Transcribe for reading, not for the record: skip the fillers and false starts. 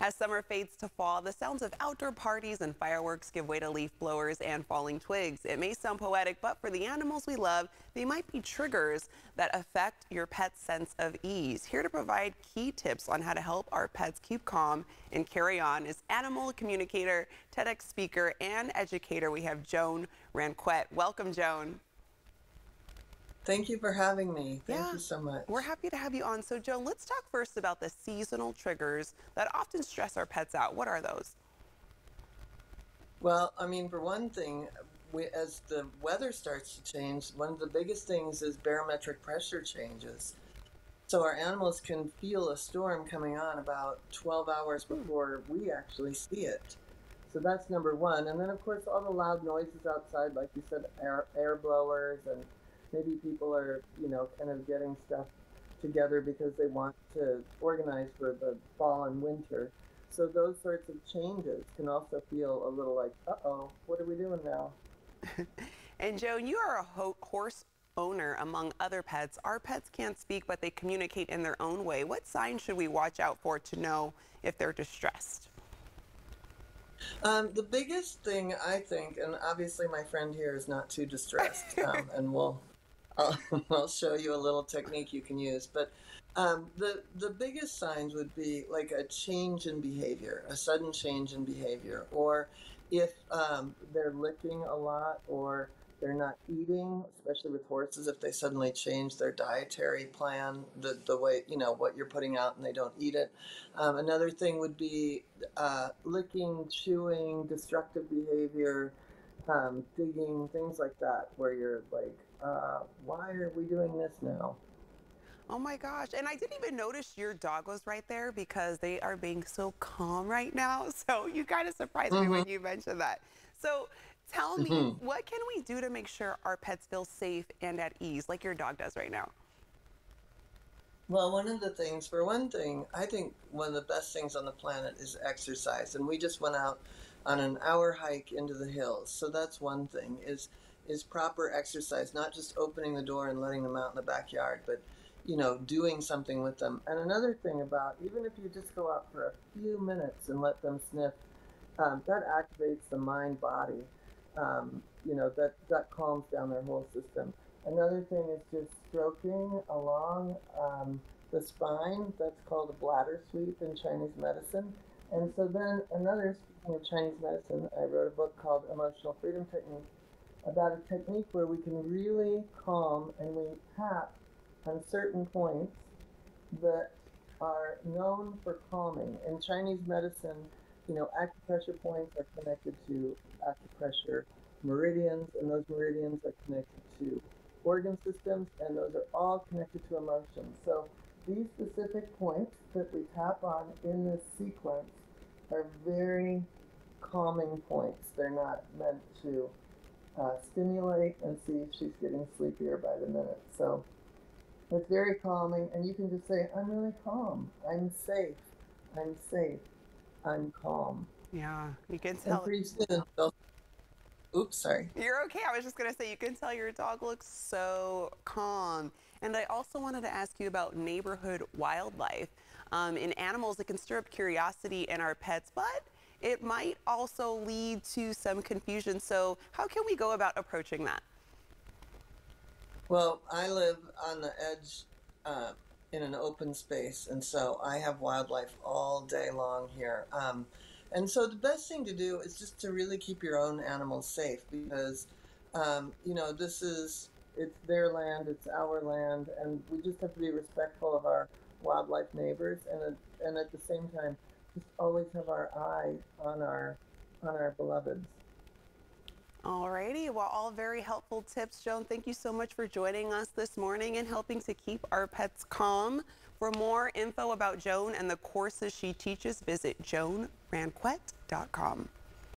As summer fades to fall, the sounds of outdoor parties and fireworks give way to leaf blowers and falling twigs. It may sound poetic, but for the animals we love, they might be triggers that affect your pet's sense of ease. Here to provide key tips on how to help our pets keep calm and carry on is animal communicator, TEDx speaker, and educator. We have Joan Ranquet. Welcome, Joan. Thank you for having me. Thank Yeah, you so much. we're happy to have you on. So, Joan, let's talk first about the seasonal triggers that often stress our pets out. What are those? Well, I mean, for one thing, as the weather starts to change, one of the biggest things is barometric pressure changes. So our animals can feel a storm coming on about 12 hours before we actually see it. So that's number one. And then, of course, all the loud noises outside, like you said, air blowers, and maybe people are, kind of getting stuff together because they want to organize for the fall and winter. So those sorts of changes can also feel a little like, uh-oh, what are we doing now? And Joan, you are a horse owner among other pets. Our pets can't speak, but they communicate in their own way. What signs should we watch out for to know if they're distressed? The biggest thing I think, and obviously my friend here is not too distressed, and I'll, I'll show you a little technique you can use. But the biggest signs would be like a change in behavior, a sudden change in behavior, or if they're licking a lot, or they're not eating, especially with horses, if they suddenly change their dietary plan, the way, what you're putting out and they don't eat it. Another thing would be licking, chewing, destructive behavior, digging, things like that, where you're like, why are we doing this now? Oh my gosh. And I didn't even notice your dog was right there because they are being so calm right now. So you kind of surprised me hmm when you mentioned that. So tell me, hmm what can we do to make sure our pets feel safe and at ease like your dog does right now? Well, one of the things, for one thing, I think one of the best things on the planet is exercise. And we just went out on an hour hike into the hills. So that's one thing, is proper exercise, not just opening the door and letting them out in the backyard, but doing something with them. And another thing about, even if you just go out for a few minutes and let them sniff, that activates the mind body. That calms down their whole system. Another thing is just stroking along the spine. That's called a bladder sweep in Chinese medicine. And so then speaking of Chinese medicine, I wrote a book called Emotional Freedom Technique, about a technique where we can really calm, and we tap on certain points that are known for calming. In Chinese medicine, acupressure points are connected to acupressure meridians, and those meridians are connected to organ systems, and those are all connected to emotions. So these specific points that we tap on in this sequence are very calming points. They're not meant to stimulate and see if she's getting sleepier by the minute. So it's very calming, and you can just say, I'm really calm. I'm safe. I'm safe. I'm calm. Yeah, you can And tell. pretty soon, oops, sorry. You're okay. I was just going to say, you can tell your dog looks so calm. And I also wanted to ask you about neighborhood wildlife. In animals, it can stir up curiosity in our pets, but it might also lead to some confusion. So how can we go about approaching that? Well, I live on the edge in an open space, and so I have wildlife all day long here. And so the best thing to do is just to really keep your own animals safe, because, it's their land, it's our land, and we just have to be respectful of our wildlife neighbors, and at the same time, just always have our eye on our beloveds. Alrighty, well, all very helpful tips. Joan, thank you so much for joining us this morning and helping to keep our pets calm. For more info about Joan and the courses she teaches, visit joanranquet.com.